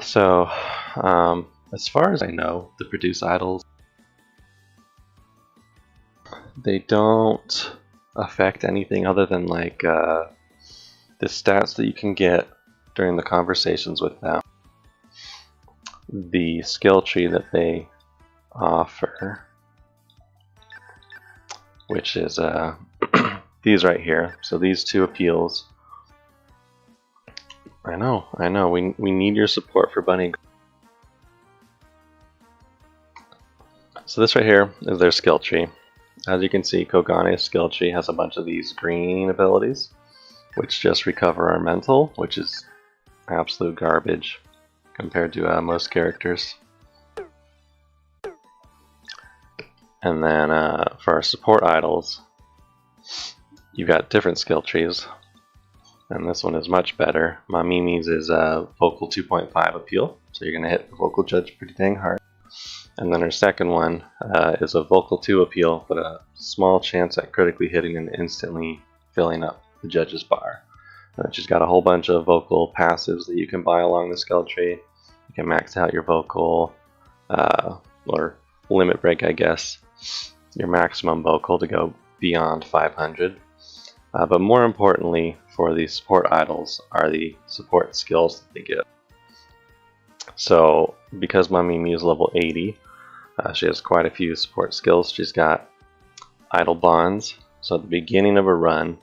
So, as far as I know, the produce idols, they don't affect anything other than like the stats that you can get during the conversations with them, the skill tree that they offer, which is these right here. So these two appeals. I know. We need your support for Bunny. So this right here is their skill tree. As you can see, Kogane's skill tree has a bunch of these green abilities, which just recover our mental, which is absolute garbage compared to most characters. And then for our support idols, you've got different skill trees. And this one is much better. Mamimi's is Vocal 2.5 appeal, so you're going to hit the Vocal Judge pretty dang hard. And then our second one is a Vocal 2 appeal, but a small chance at critically hitting and instantly filling up the Judge's bar. She's got a whole bunch of Vocal passives that you can buy along the skill tree. You can max out your Vocal, or limit break, I guess, your maximum Vocal to go beyond 500. But more importantly, for the support idols are the support skills that they give. So, because Mamimi is level 80, she has quite a few support skills. She's got idol bonds. So at the beginning of a run,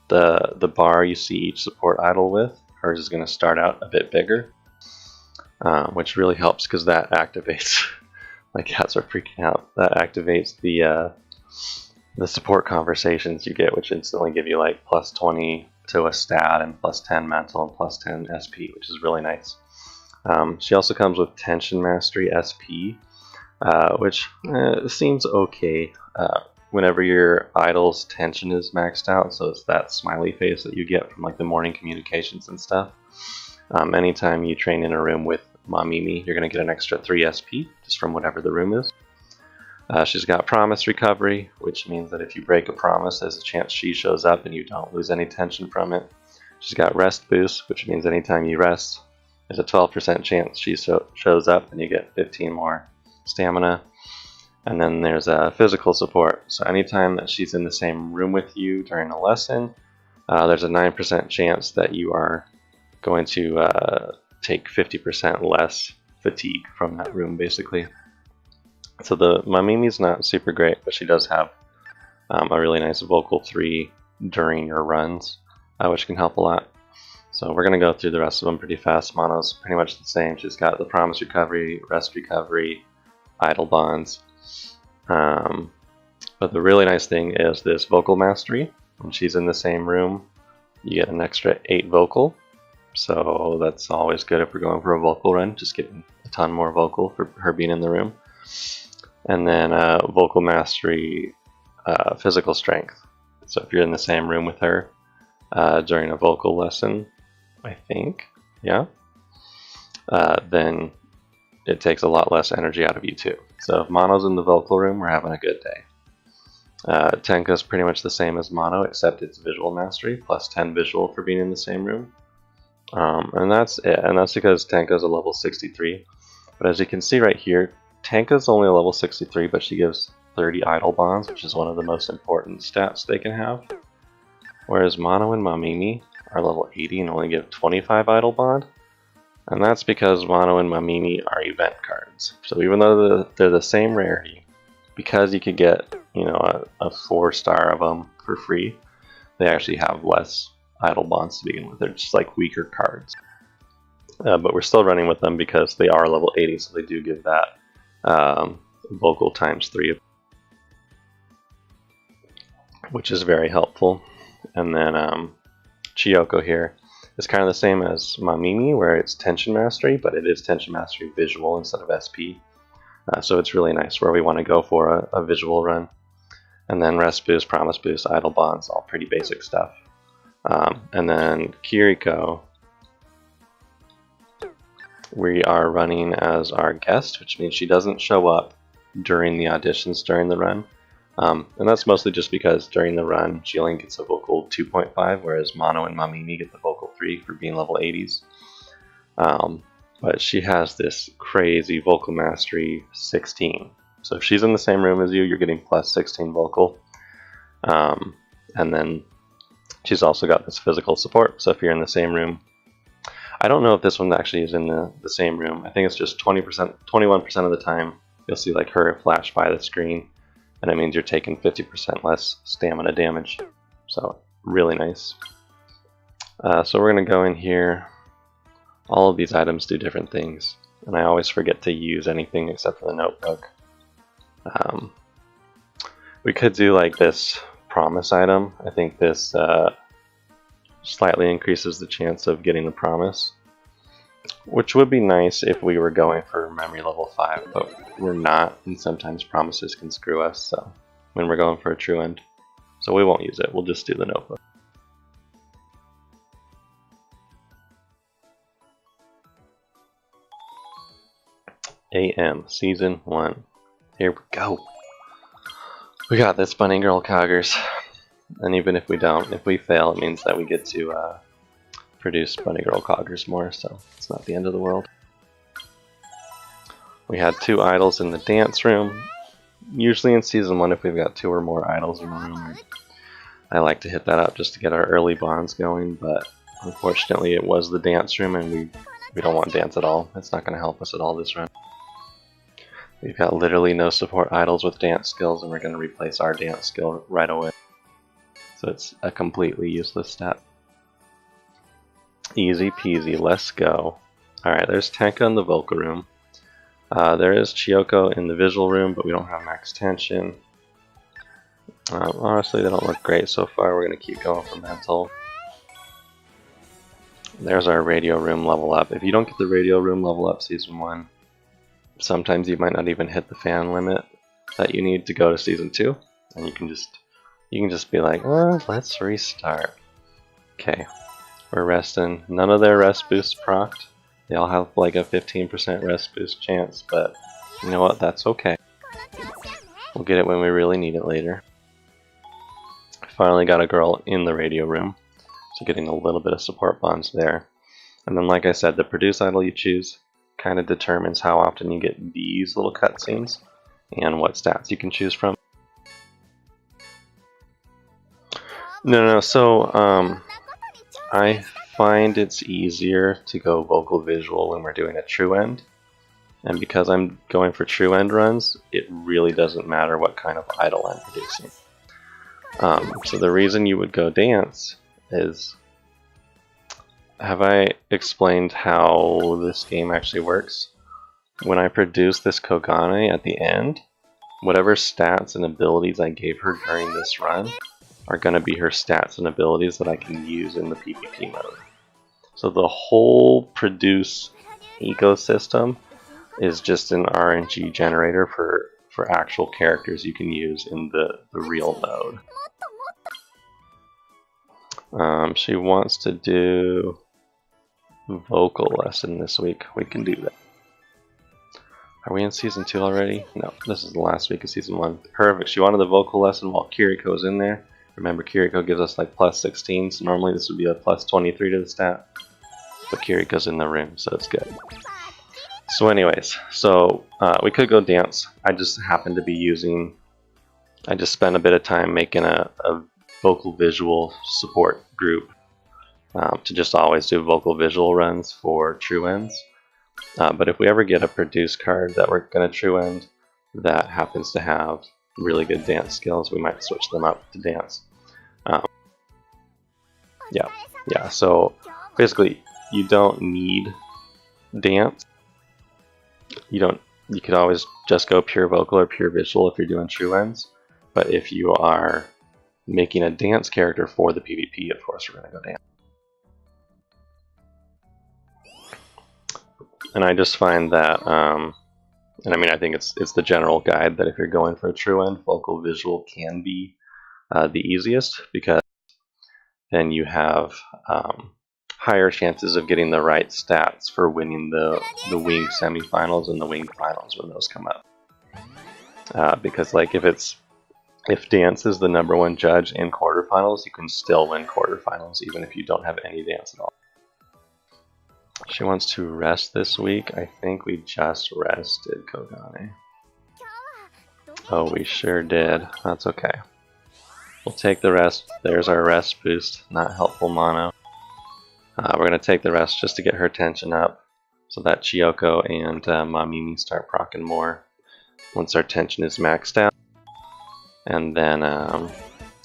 the bar you see each support idol with, hers is going to start out a bit bigger, which really helps because that activates. My cats are freaking out. That activates the support conversations you get, which instantly give you like plus 20 to a stat and plus 10 mental and plus 10 SP, which is really nice. She also comes with Tension Mastery SP, which seems okay whenever your idol's tension is maxed out, so it's that smiley face that you get from like the morning communications and stuff. Anytime you train in a room with Mamimi, you're going to get an extra 3 SP just from whatever the room is. She's got Promise Recovery, which means that if you break a promise, there's a chance she shows up and you don't lose any tension from it. She's got Rest Boost, which means anytime you rest, there's a 12% chance she shows up and you get 15 more stamina. And then there's physical support. So anytime that she's in the same room with you during a lesson, there's a 9% chance that you are going to take 50% less fatigue from that room, basically. So the Mamimi's not super great, but she does have a really nice Vocal 3 during your runs, which can help a lot. So we're going to go through the rest of them pretty fast. Mono's pretty much the same. She's got the Promise Recovery, Rest Recovery, Idle Bonds. But the really nice thing is this Vocal Mastery. When she's in the same room, you get an extra 8 Vocal. So that's always good if we're going for a Vocal run, just getting a ton more Vocal for her being in the room. And then Vocal Mastery, Physical Strength. So if you're in the same room with her during a vocal lesson, I think, yeah, then it takes a lot less energy out of you too. So if Mono's in the vocal room, we're having a good day. Tenka's pretty much the same as Mono, except it's Visual Mastery, plus 10 Visual for being in the same room. And that's it, and that's because Tenka's a level 63. But as you can see right here, Tenka's only a level 63, but she gives 30 Idle Bonds, which is one of the most important stats they can have. Whereas Mono and Mamimi are level 80 and only give 25 Idle Bond. And that's because Mono and Mamimi are event cards. So even though they're the same rarity, because you could get, you know, a 4-star of them for free, they actually have less Idle Bonds to begin with. They're just like weaker cards. But we're still running with them because they are level 80, so they do give that vocal times 3, which is very helpful. And then Chiyoko here is kind of the same as Mamimi, where it's Tension Mastery, but it is Tension Mastery Visual instead of SP. So it's really nice where we want to go for a visual run. And then Rest Boost, Promise Boost, Idle Bonds, all pretty basic stuff. And then Kiriko, we are running as our guest, which means she doesn't show up during the auditions during the run. And that's mostly just because during the run, she only gets a vocal 2.5, whereas Mono and Mamimi get the vocal 3 for being level 80s. but she has this crazy vocal mastery 16. So if she's in the same room as you, you're getting plus 16 vocal. And then she's also got this physical support. So if you're in the same room, I don't know if this one actually is in the same room. I think it's just 20%, 21% of the time you'll see like her flash by the screen, and it means you're taking 50% less stamina damage. So really nice. So we're gonna go in here. All of these items do different things, and I always forget to use anything except for the notebook. We could do like this promise item. I think this slightly increases the chance of getting a promise, which would be nice if we were going for memory level 5, but we're not, and sometimes promises can screw us, so when we're going for a true end. So we won't use it, we'll just do the notebook. AM Season 1. Here we go. We got this, bunny girl Koggers. And even if we don't, if we fail, it means that we get to produce bunny girl Koggers more, so it's not the end of the world. We had 2 idols in the dance room. Usually in Season 1, if we've got 2 or more idols in the room, I like to hit that up just to get our early bonds going, but unfortunately it was the dance room, and we don't want dance at all. It's not going to help us at all this run. We've got literally no support idols with dance skills, and we're going to replace our dance skill right away. So it's a completely useless stat. Easy peasy, let's go. Alright, there's Tenka in the vocal room. There is Chiyoko in the visual room, but we don't have max tension. Honestly, they don't look great so far. We're going to keep going for mental. There's our radio room level up. If you don't get the radio room level up Season 1, sometimes you might not even hit the fan limit that you need to go to Season 2, and you can just be like, well, let's restart. Okay, we're resting. None of their rest boosts procced. They all have like a 15% rest boost chance, but you know what, that's okay. We'll get it when we really need it later. Finally got a girl in the radio room, so getting a little bit of support bonds there. And then like I said, the produce idol you choose kind of determines how often you get these little cutscenes and what stats you can choose from. No, so I find it's easier to go vocal visual when we're doing a true end, and because I'm going for true end runs, it really doesn't matter what kind of idol I'm producing. So the reason you would go dance is, have I explained how this game actually works? When I produce this Kogane at the end, whatever stats and abilities I gave her during this run are going to be her stats and abilities that I can use in the PvP mode. So the whole produce ecosystem is just an RNG generator for actual characters you can use in the real mode. She wants to do vocal lesson this week. We can do that. Are we in Season 2 already? No, this is the last week of Season 1. Perfect. She wanted the vocal lesson while Kiriko's in there. Remember, Kiriko gives us like plus 16, so normally this would be a plus 23 to the stat. But Kiriko's in the room, so it's good. So anyways, we could go dance. I just happen to be using... I just spent a bit of time making a vocal visual support group to just always do vocal visual runs for true ends. But if we ever get a produce card that we're going to true end that happens to have really good dance skills, we might switch them up to dance. Yeah, so basically you don't need dance. You could always just go pure vocal or pure visual if you're doing true ends. But if you are making a dance character for the PvP, of course we're going to go dance. And I just find that, and I mean, I think it's the general guide that if you're going for a true end, vocal visual can be the easiest, because then you have higher chances of getting the right stats for winning the wing semifinals and the wing finals when those come up. Because like if dance is the #1 judge in quarterfinals, you can still win quarterfinals even if you don't have any dance at all. She wants to rest this week. I think we just rested Kogane. Oh, we sure did. That's okay. We'll take the rest. There's our rest boost. Not helpful mono. We're going to take the rest just to get her tension up so that Chiyoko and Mamimi start proccing more once our tension is maxed out. And then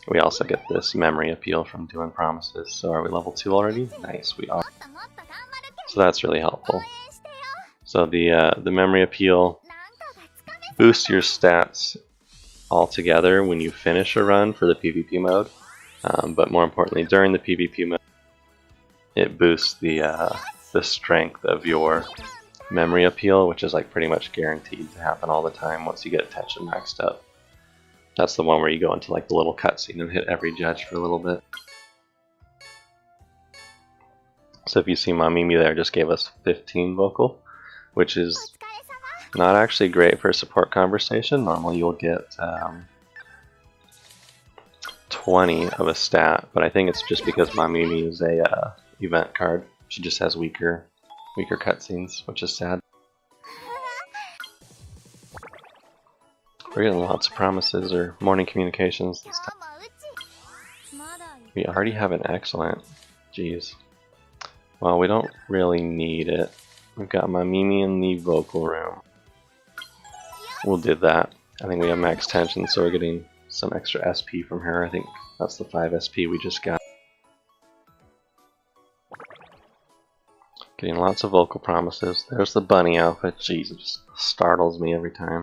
we also get this memory appeal from doing promises. So are we level 2 already? Nice, we are. So that's really helpful. So the memory appeal boosts your stats all together when you finish a run for the PvP mode. But more importantly, during the PvP mode, it boosts the strength of your memory appeal, which is like pretty much guaranteed to happen all the time once you get tension maxed up. That's the one where you go into like the little cutscene and hit every judge for a little bit. So if you see Mamimi there, just gave us 15 vocal, which is not actually great for a support conversation. Normally you'll get 20 of a stat, but I think it's just because Mamimi is a event card. She just has weaker cutscenes, which is sad. We're getting lots of promises or morning communications this time. We already have an excellent. Jeez. Well, we don't really need it. We've got Mamimi in the vocal room. We'll do that. I think we have max tension, so we're getting some extra SP from her. I think that's the 5 SP we just got. Getting lots of vocal promises. There's the bunny outfit. Jeez, it just startles me every time.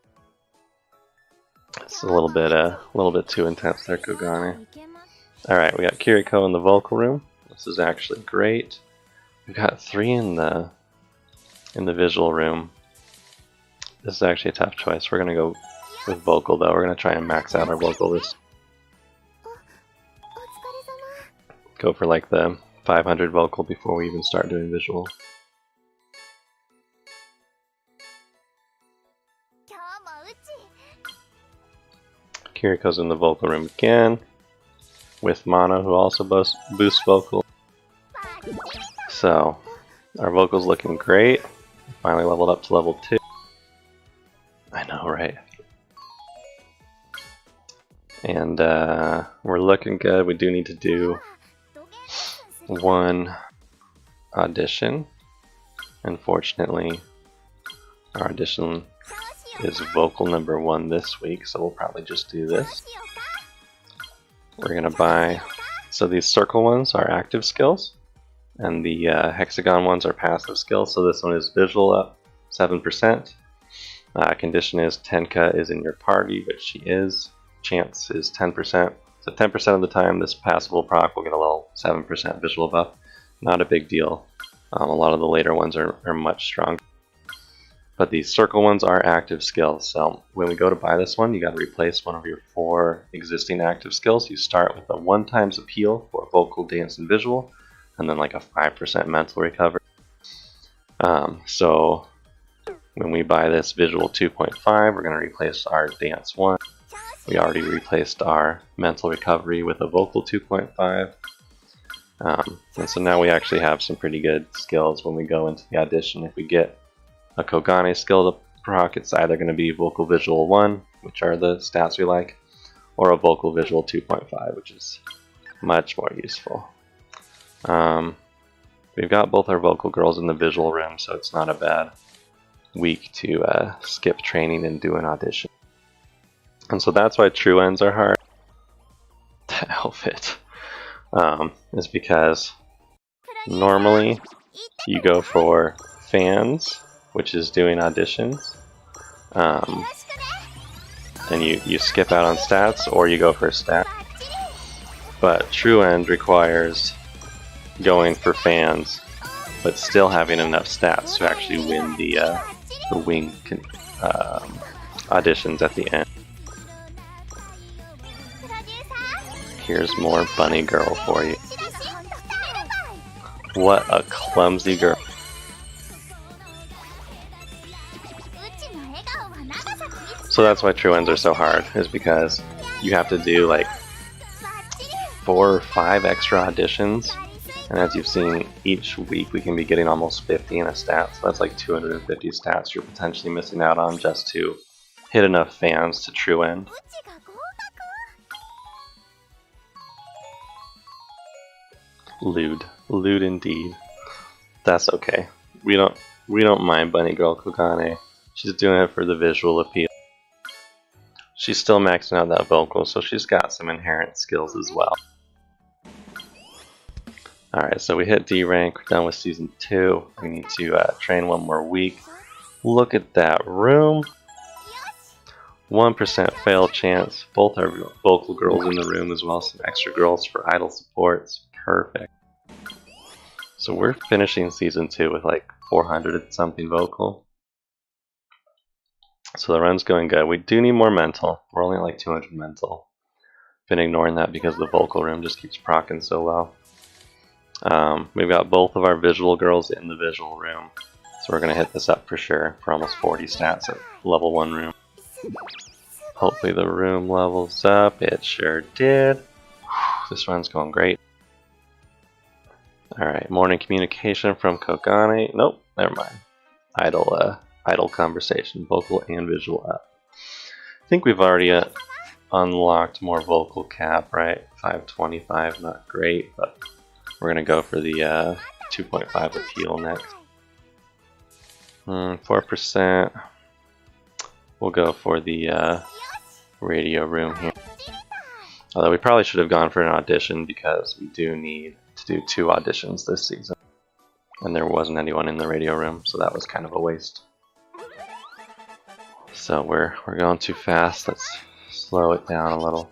It's a little bit too intense there, Kogane. Alright, we got Kiriko in the vocal room. This is actually great. We've got 3 in the visual room. This is actually a tough choice. We're gonna go with vocal though. We're gonna try and max out our vocal list. Go for like the 500 vocal before we even start doing visual. Kiriko's in the vocal room again with Mono, who also boosts vocal. So our vocal's looking great. Finally leveled up to level 2. I know, right? And we're looking good. We do need to do one audition. Unfortunately, our audition is vocal number 1 this week, so we'll probably just do this. We're gonna buy, so these circle ones are active skills, and the hexagon ones are passive skills. So this one is visual up 7%. Condition is Tenka is in your party, which she is. Chance is 10%. So 10% of the time this passable proc will get a little 7% visual buff. Not a big deal. A lot of the later ones are much stronger. But these circle ones are active skills. So when we go to buy this one, you got to replace one of your 4 existing active skills. You start with a 1x appeal for vocal, dance, and visual, and then like a 5% mental recovery. So when we buy this visual 2.5, we're going to replace our dance 1. We already replaced our mental recovery with a vocal 2.5. And so now we actually have some pretty good skills when we go into the audition. If we get a Kogane skill to proc, it's either going to be vocal visual 1, which are the stats we like, or a vocal visual 2.5, which is much more useful. We've got both our vocal girls in the visual room, so it's not a bad week to skip training and do an audition. And so that's why true ends are hard. The outfit is because normally you go for fans, which is doing auditions, and you skip out on stats, or you go for stats. But true end requires going for fans, but still having enough stats to actually win the wing auditions at the end. Here's more bunny girl for you. What a clumsy girl. So that's why true ends are so hard, is because you have to do like 4 or 5 extra auditions And as you've seen, each week we can be getting almost 50 in a stat, so that's like 250 stats you're potentially missing out on just to hit enough fans to true end. Lewd indeed. That's okay. We don't mind Bunny Girl Kogane. She's doing it for the visual appeal. She's still maxing out that vocal, so she's got some inherent skills as well. Alright, so we hit D rank, we're done with Season 2. We need to train one more week. Look at that room. 1% fail chance. Both our vocal girls in the room as well as some extra girls for idol supports. Perfect. So we're finishing Season 2 with like 400 something vocal. So the run's going good. We do need more mental. We're only at like 200 mental. Been ignoring that because the vocal room just keeps procking so well. We've got both of our visual girls in the visual room, so we're going to hit this up for sure for almost 40 stats at level 1 room. Hopefully the room levels up. It sure did. This run's going great. Alright, morning communication from Kogane. Nope, never mind. Idle conversation, vocal and visual up. I think we've already unlocked more vocal cap, right? 525, not great, but we're going to go for the 2.5 appeal next. 4%. We'll go for the radio room here. Although we probably should have gone for an audition because we do need to do 2 auditions this season. And there wasn't anyone in the radio room, so that was kind of a waste. So we're going too fast. Let's slow it down a little.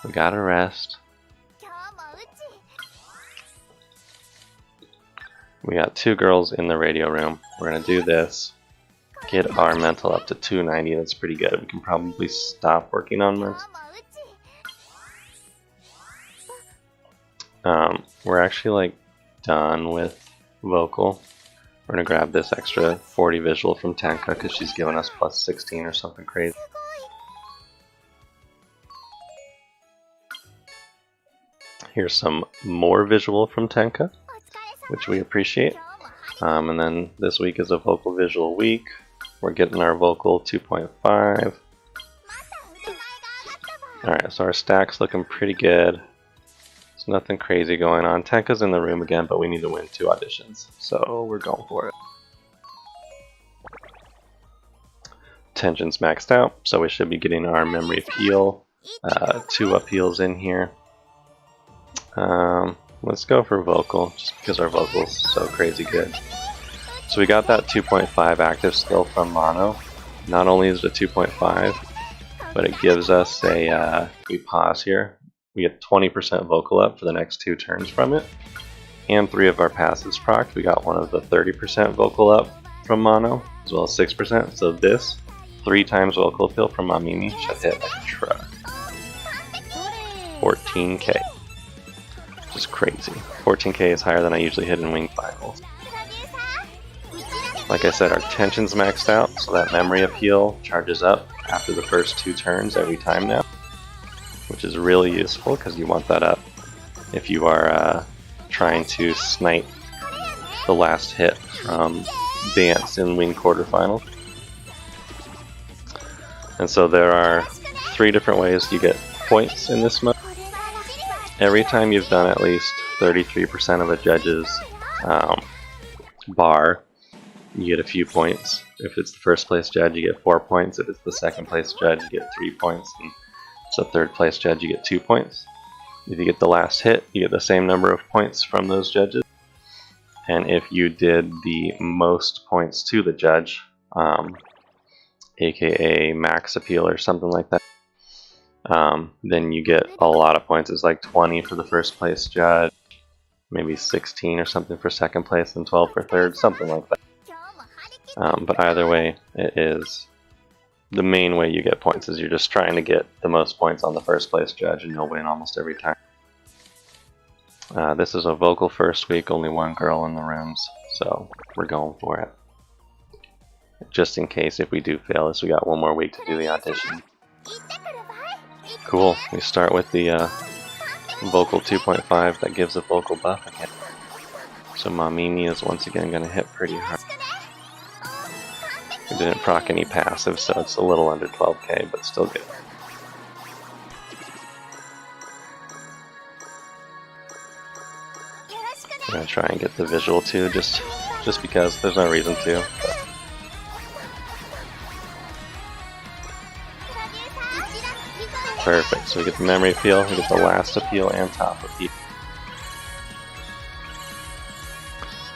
We gotta rest. We got 2 girls in the radio room. We're gonna do this. Get our mental up to 290. That's pretty good. We can probably stop working on this. We're actually like done with vocal. We're gonna grab this extra 40 visual from Tenka because she's given us plus 16 or something crazy. Here's some more visual from Tenka, which we appreciate. And then this week is a vocal visual week. We're getting our vocal 2.5. Alright, so our stack's looking pretty good. There's nothing crazy going on. Tenka's in the room again, but we need to win 2 auditions, so we're going for it. Tension's maxed out, so we should be getting our memory appeal. 2 appeals in here. Let's go for vocal, just because our vocal's so crazy good. So we got that 2.5 active skill from Mono. Not only is it 2.5, but it gives us a, we pause here, we get 20% vocal up for the next 2 turns from it. And 3 of our passives proc. We got one of the 30% vocal up from Mono, as well as 6%. So this 3 times vocal appeal from Mamimi should hit like a truck. 14k. Just crazy. 14k is higher than I usually hit in wing finals. Like I said, our tension's maxed out, so that memory appeal charges up after the first 2 turns every time now, which is really useful because you want that up if you are trying to snipe the last hit from Dance in wing quarterfinals. And so there are 3 different ways you get points in this mode. Every time you've done at least 33% of a judge's bar, you get a few points. If it's the first place judge, you get 4 points. If it's the second place judge, you get 3 points. And if it's a third place judge, you get 2 points. If you get the last hit, you get the same number of points from those judges. And if you did the most points to the judge, aka max appeal or something like that, then you get a lot of points. It's like 20 for the first place judge, maybe 16 or something for second place, and 12 for third, something like that. But either way, it is the main way you get points is you're just trying to get the most points on the first place judge, and you'll win almost every time. This is a vocal first week, only 1 girl in the rooms, so we're going for it. Just in case if we do fail this, we got 1 more week to do the audition. Cool, we start with the vocal 2.5 that gives a vocal buff again. So Mamimi is once again going to hit pretty hard. We didn't proc any passive, so it's a little under 12k, but still good. I'm going to try and get the visual too, just because there's no reason to. But. Perfect, so we get the memory appeal, we get the last appeal and top appeal.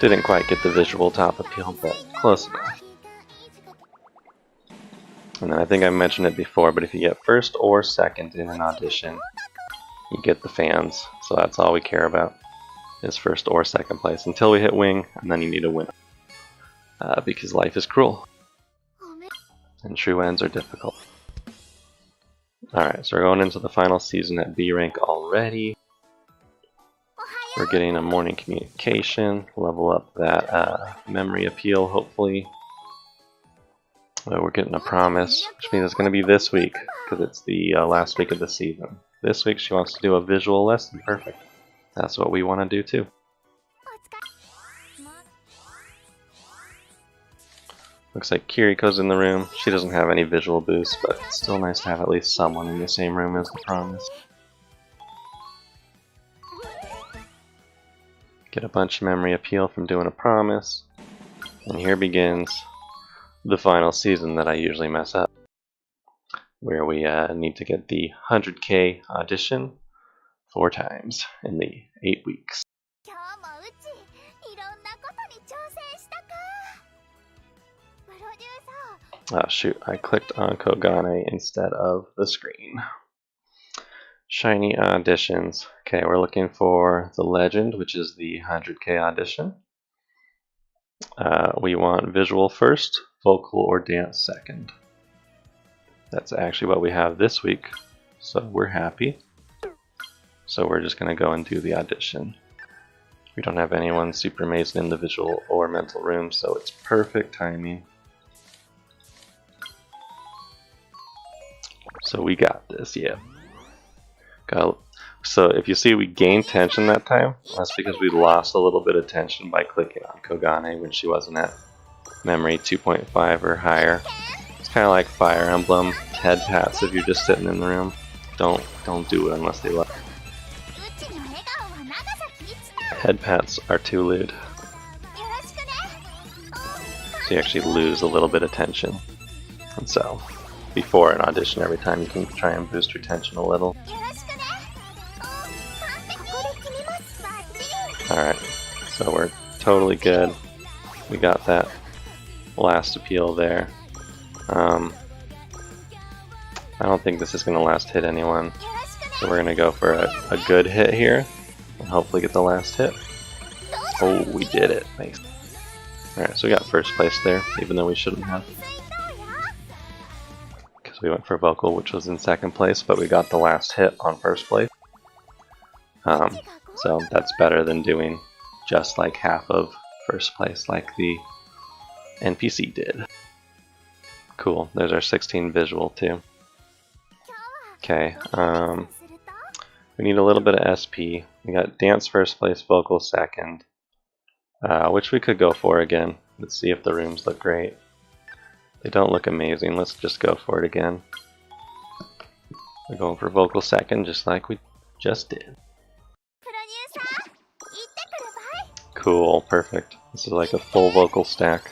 Didn't quite get the visual top appeal, but close enough. And then I think I mentioned it before, but if you get first or second in an audition, you get the fans. So that's all we care about, is first or second place until we hit wing, and then you need a winner. Because life is cruel. And true ends are difficult. Alright, so we're going into the final season at B rank already. We're getting a morning communication, level up that memory appeal, hopefully. We're getting a promise, which means it's going to be this week, because it's the last week of the season. This week she wants to do a visual lesson. Perfect. That's what we want to do too. Looks like Kiriko's in the room. She doesn't have any visual boost, but it's still nice to have at least someone in the same room as the promise. Get a bunch of memory appeal from doing a promise. And here begins the final season that I usually mess up, where we need to get the 100k audition 4 times in the 8 weeks. Oh shoot, I clicked on Kogane instead of the screen. Shiny auditions. Okay, we're looking for the legend, which is the 100k audition. We want visual first, vocal or dance second. That's actually what we have this week, so we're happy. So we're just going to go and do the audition. We don't have anyone super amazing in the visual or mental room, so it's perfect timing. So we got this, yeah. So if you see we gained tension that time, that's because we lost a little bit of tension by clicking on Kogane when she wasn't at memory 2.5 or higher. It's kind of like Fire Emblem head pats if you're just sitting in the room. Don't do it unless they love. Head pats are too lewd. So you actually lose a little bit of tension. And so, before an audition, every time you can try and boost your tension a little. Alright, so we're totally good. We got that last appeal there. I don't think this is going to last hit anyone. So we're going to go for a good hit here. And hopefully get the last hit. Oh, we did it. Nice. Alright, so we got first place there, even though we shouldn't have. Because we went for vocal, which was in second place, but we got the last hit on first place. So that's better than doing just like half of first place like the NPC did. Cool, there's our 16 visual too. Okay, we need a little bit of SP. We got dance first place, vocal second, which we could go for again. Let's see if the rooms look great. They don't look amazing, let's just go for it again. We're going for vocal second just like we just did. Cool, perfect. This is like a full vocal stack.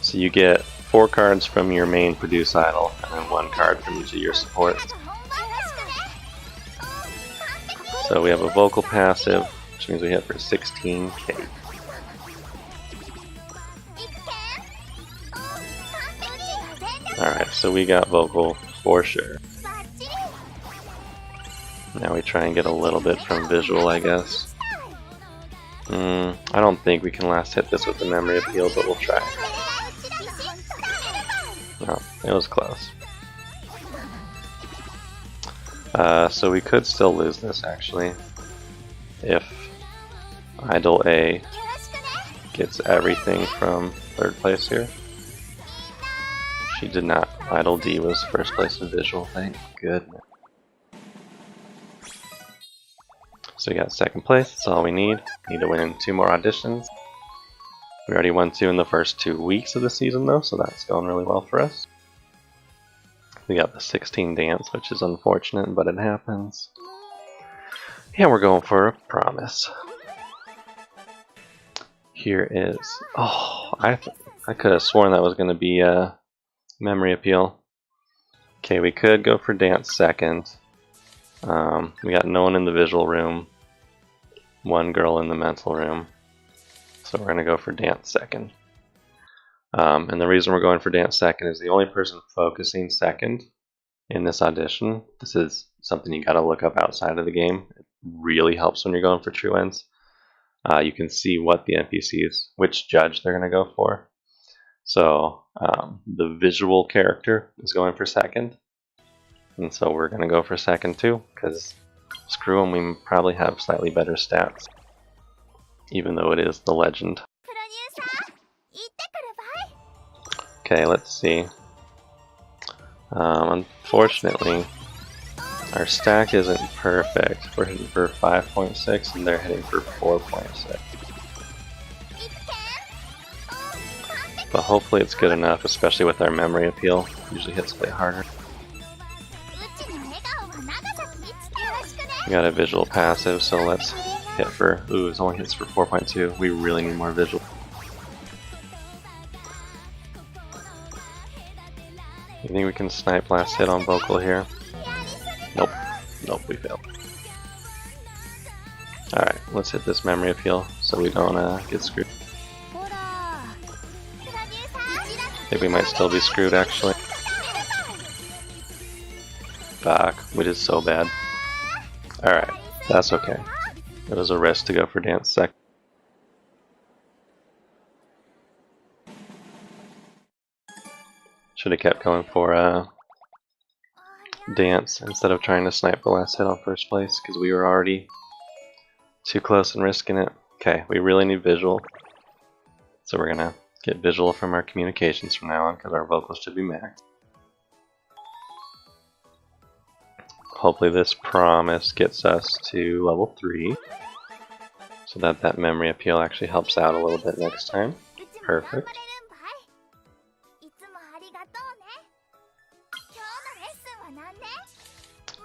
So you get 4 cards from your main produce idol, and then 1 card from each of your supports. So we have a vocal passive, which means we hit for 16k. Alright, so we got vocal for sure. Now we try and get a little bit from visual, I guess. I don't think we can last hit this with the memory appeal, but we'll try. No, it was close. So we could still lose this actually, if Idol A gets everything from third place here. She did not. Idol D was first place in visual, thank goodness. So we got second place, that's all we need. Need to win 2 more auditions. We already won 2 in the first 2 weeks of the season though, so that's going really well for us. We got the 16 dance, which is unfortunate, but it happens. And we're going for a promise. Here is... Oh, I could have sworn that was going to be a memory appeal. Okay, we could go for dance second. We got no one in the visual room. 1 girl in the mental room. So we're going to go for dance second. And the reason we're going for dance second is the only person focusing second in this audition. This is something you got to look up outside of the game. It really helps when you're going for truants. You can see what the NPCs, which judge they're going to go for. So the visual character is going for second. And so we're going to go for second too, because screw them, we probably have slightly better stats. Even though it is the legend. Okay, let's see. Unfortunately, our stack isn't perfect. We're hitting for 5.6 and they're hitting for 4.6. But hopefully it's good enough, especially with our memory appeal. Usually hits a bit harder. We got a visual passive, so let's hit for... Ooh, it only hits for 4.2. We really need more visual. You think we can snipe last hit on vocal here? Nope. Nope, we failed. Alright, let's hit this memory appeal so we don't get screwed. I think we might still be screwed actually. Fuck, we did so bad. Alright, that's okay. It was a risk to go for dance second. Should have kept going for dance instead of trying to snipe the last hit on first place because we were already too close and risking it. Okay, we really need visual. So we're gonna get visual from our communications from now on because our vocals should be maxed. Hopefully this promise gets us to level 3 so that that memory appeal actually helps out a little bit next time. Perfect.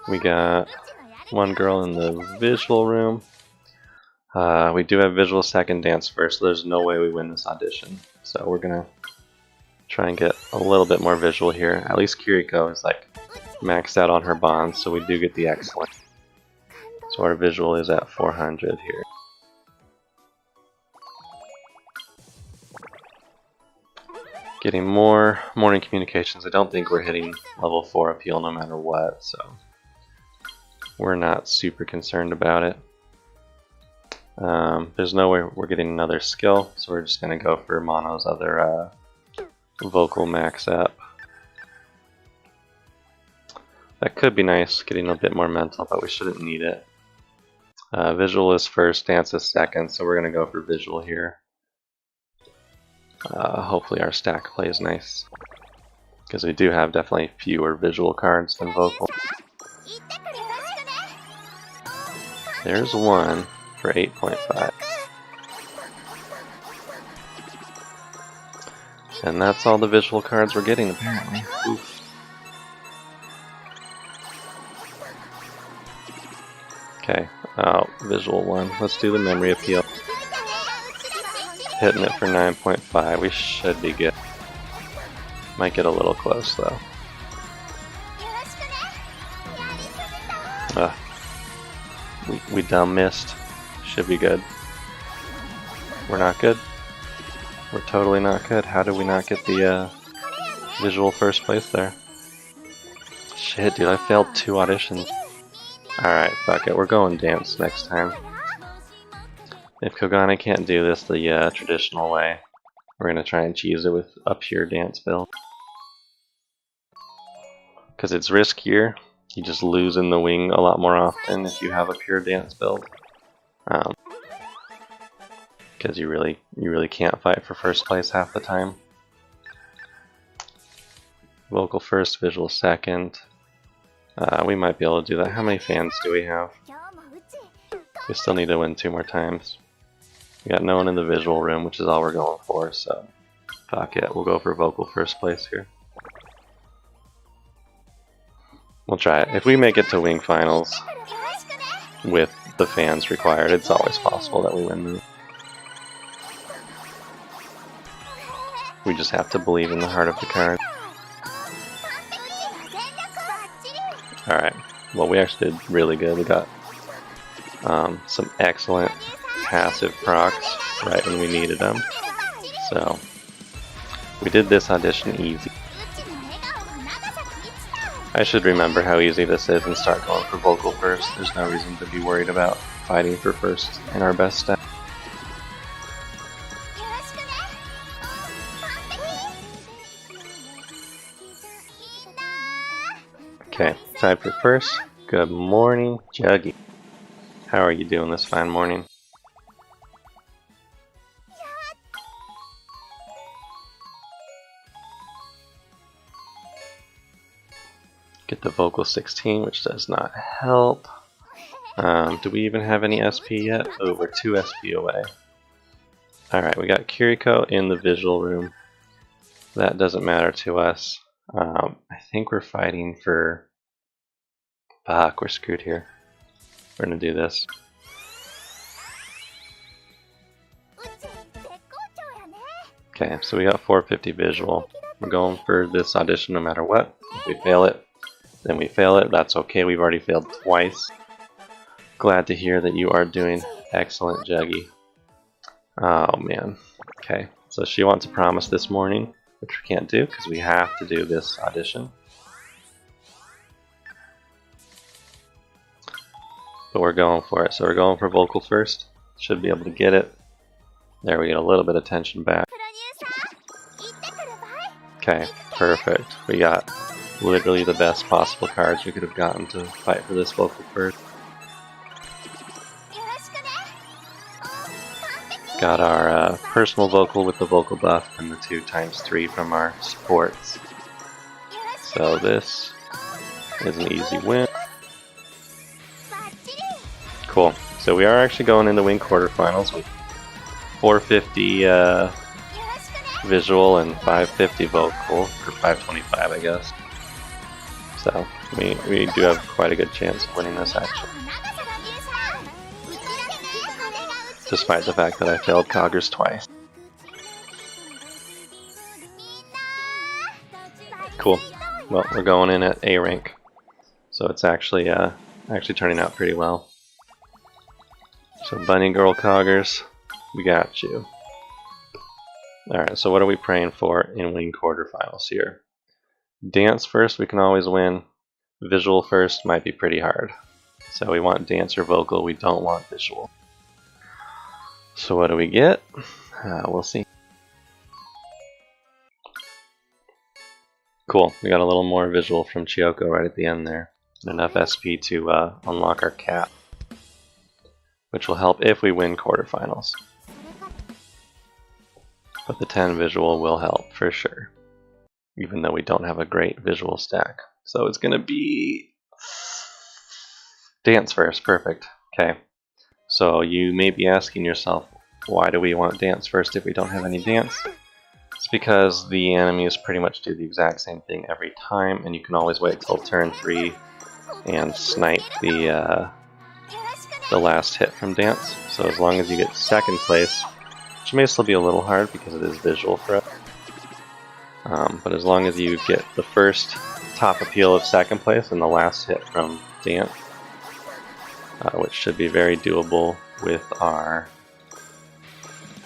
We got 1 girl in the visual room. We do have visual second, dance first, so there's no way we win this audition. So we're gonna try and get a little bit more visual here. At least Kiriko is like maxed out on her bonds, so we do get the excellent. So our visual is at 400 here. Getting more morning communications. I don't think we're hitting level 4 appeal no matter what, so we're not super concerned about it. There's no way we're getting another skill, so we're just going to go for Mono's other vocal max up. That could be nice, getting a bit more mental, but we shouldn't need it. Visual is first, dance is second, so we're going to go for visual here. Hopefully our stack plays nice, because we do have definitely fewer visual cards than vocal. There's 1 for 8.5. And that's all the visual cards we're getting apparently. Oof. Okay, visual 1. Let's do the memory appeal. Hitting it for 9.5. We should be good. Might get a little close though. We dumb missed. Should be good. We're not good. We're totally not good. How did we not get the visual first place there? Shit, dude, I failed 2 auditions. Alright, fuck it. We're going dance next time. If Kogane can't do this the traditional way, we're going to try and cheese it with a pure dance build. Because it's riskier. You just lose in the wing a lot more often if you have a pure dance build. Because you really can't fight for first place half the time. Vocal first, visual second. We might be able to do that. How many fans do we have? We still need to win 2 more times. We got no one in the visual room, which is all we're going for, so fuck it, we'll go for vocal first place here. We'll try it. If we make it to wing finals with the fans required, it's always possible that we win them. We just have to believe in the heart of the card. Alright, well we actually did really good. We got some excellent passive procs right when we needed them. So, we did this audition easy. I should remember how easy this is and start going for vocal first. There's no reason to be worried about fighting for first in our best stat. Okay, time for first. Good morning, Juggy. How are you doing this fine morning? Get the vocal 16, which does not help. Do we even have any SP yet? Oh, we're 2 SP away. Alright, we got Kiriko in the visual room. That doesn't matter to us. I think we're fighting for... Fuck, we're screwed here. We're gonna do this. Okay, so we got 450 visual. We're going for this audition no matter what. If we fail it, then we fail it. That's okay, we've already failed twice. Glad to hear that you are doing excellent, Juggy. Oh man. Okay, so she wants a promise this morning, which we can't do because we have to do this audition. But we're going for it. So we're going for vocal first. Should be able to get it. There, we get a little bit of tension back. Okay, perfect. We got literally the best possible cards we could have gotten to fight for this vocal first. Got our personal vocal with the vocal buff and the 2x3 from our supports. So this is an easy win. Cool. So we are actually going into wing quarterfinals with 450 visual and 550 vocal, or 525 I guess. So we do have quite a good chance of winning this actually. Despite the fact that I failed Koggers twice. Cool. Well, we're going in at A rank. So it's actually turning out pretty well. So Bunny Girl Koggers, we got you. Alright, so what are we praying for in wing quarterfinals here? Dance first, we can always win. Visual first might be pretty hard. So we want dance or vocal, we don't want visual. So what do we get? We'll see. Cool, we got a little more visual from Chiyoko right at the end there. Enough SP to unlock our cap, which will help if we win quarterfinals. But the 10 visual will help for sure, even though we don't have a great visual stack. So it's going to be dance first, perfect. Okay, so you may be asking yourself, why do we want dance first if we don't have any dance? It's because the enemies pretty much do the exact same thing every time, and you can always wait till turn 3 and snipe the last hit from dance. So as long as you get second place, which may still be a little hard because it is visual for us, but as long as you get the first top appeal of second place and the last hit from dance, which should be very doable with our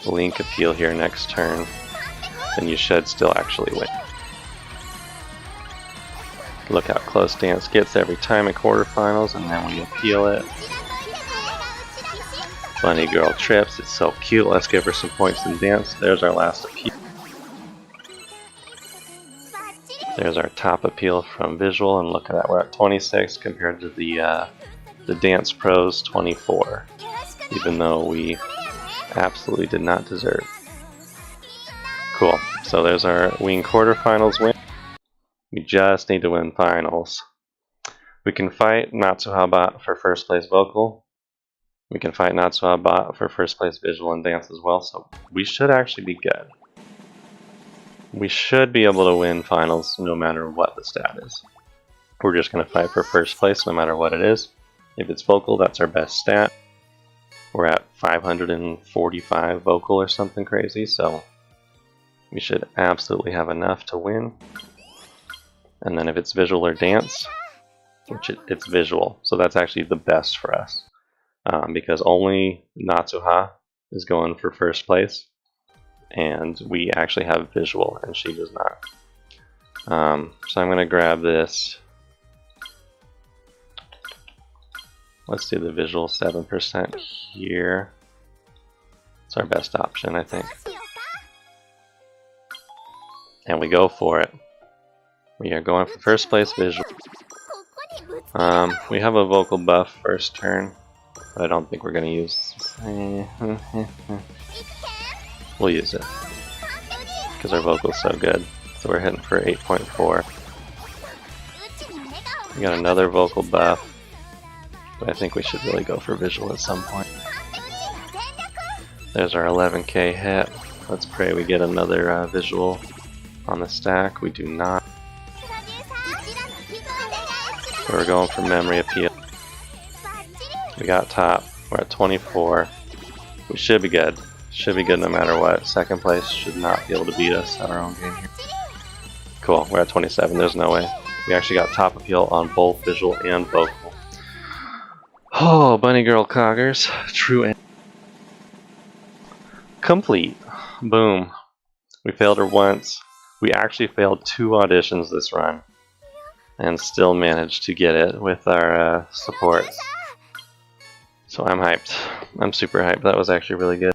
link appeal here next turn, then you should still actually win. Look how close dance gets every time in quarterfinals, and then we appeal it. Bunny Girl trips, it's so cute. Let's give her some points in dance. There's our last appeal. There's our top appeal from visual, and look at that, we're at 26 compared to the dance pros 24, even though we absolutely did not deserve. Cool, so there's our wing quarterfinals win. We just need to win finals. We can fight Natsuhaba for first place vocal. We can fight Natsuha Bot for first place visual and dance as well, so we should actually be good. We should be able to win finals no matter what the stat is. We're just going to fight for first place no matter what it is. If it's vocal, that's our best stat. We're at 545 vocal or something crazy, so we should absolutely have enough to win. And then if it's visual or dance, which it's visual, so that's actually the best for us. Because only Natsuha is going for first place, and we actually have visual, and she does not. So I'm going to grab this. Let's do the visual 7% here. It's our best option, I think. And we go for it. We are going for first place visual. We have a vocal buff first turn, but I don't think we're going to use. We'll use it because our vocal's so good. So we're hitting for 8.4. We got another vocal buff, but I think we should really go for visual at some point. There's our 11k hit. Let's pray we get another visual on the stack. We do not. So we're going for memory appeal. We got top. We're at 24. We should be good. Should be good no matter what. Second place should not be able to beat us at our own game here. Cool. We're at 27. There's no way. We actually got top appeal on both visual and vocal. Oh, Bunny Girl Coggers. True end. Complete. Boom. We failed her once. We actually failed 2 auditions this run, and still managed to get it with our support. So I'm hyped. I'm super hyped. That was actually really good.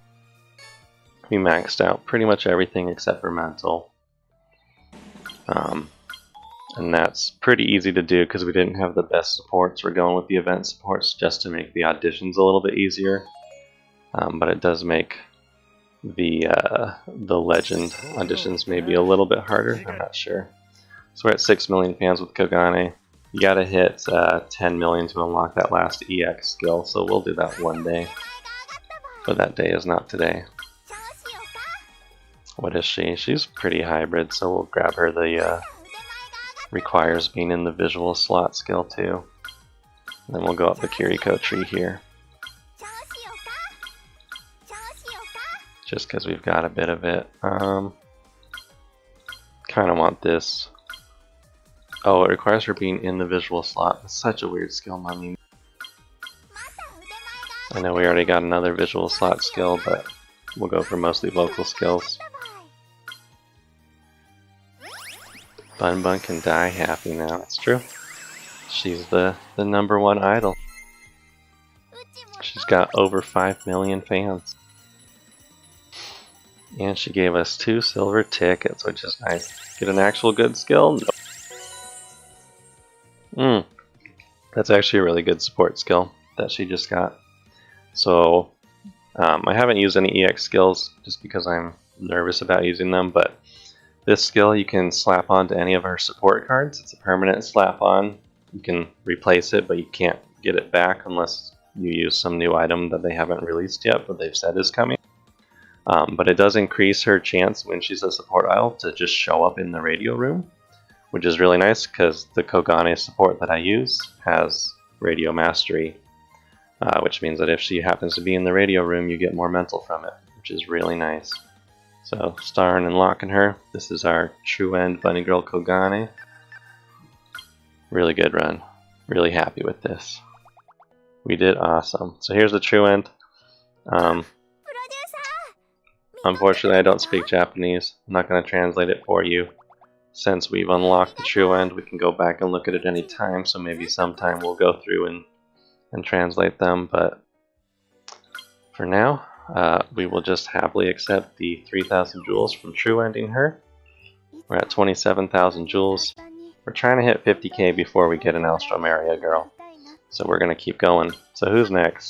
We maxed out pretty much everything except for mental. And that's pretty easy to do because we didn't have the best supports. We're going with the event supports just to make the auditions a little bit easier. But it does make the legend auditions maybe a little bit harder. I'm not sure. So we're at 6 million fans with Kogane. You gotta hit 10 million to unlock that last EX skill, so we'll do that one day. But that day is not today. What is she? She's pretty hybrid, so we'll grab her the requires being in the visual slot skill too. And then we'll go up the Kiriko tree here. Just because we've got a bit of it. Kind of want this. Oh, it requires her being in the visual slot. That's such a weird skill, mommy. I know we already got another visual slot skill, but we'll go for mostly vocal skills. Bun Bun can die happy now. It's true. She's the #1 idol. She's got over 5 million fans. And she gave us 2 silver tickets, which is nice. Get an actual good skill? No. That's actually a really good support skill that she just got. So, I haven't used any EX skills just because I'm nervous about using them, but this skill you can slap onto any of her support cards. It's a permanent slap on. You can replace it, but you can't get it back unless you use some new item that they haven't released yet, but they've said is coming. But it does increase her chance when she's a support idol to just show up in the radio room, which is really nice because the Kogane support that I use has radio mastery, which means that if she happens to be in the radio room, you get more mental from it, which is really nice. So, starring and locking her. This is our true end Bunny Girl Kogane. Really good run. Really happy with this. We did awesome. So here's the true end. Unfortunately, I don't speak Japanese. I'm not going to translate it for you. Since we've unlocked the true end, we can go back and look at it any time, so maybe sometime we'll go through and translate them, but for now, we will just happily accept the 3,000 jewels from true ending her. We're at 27,000 jewels. We're trying to hit 50k before we get an Alstrom area girl, so we're going to keep going. So who's next?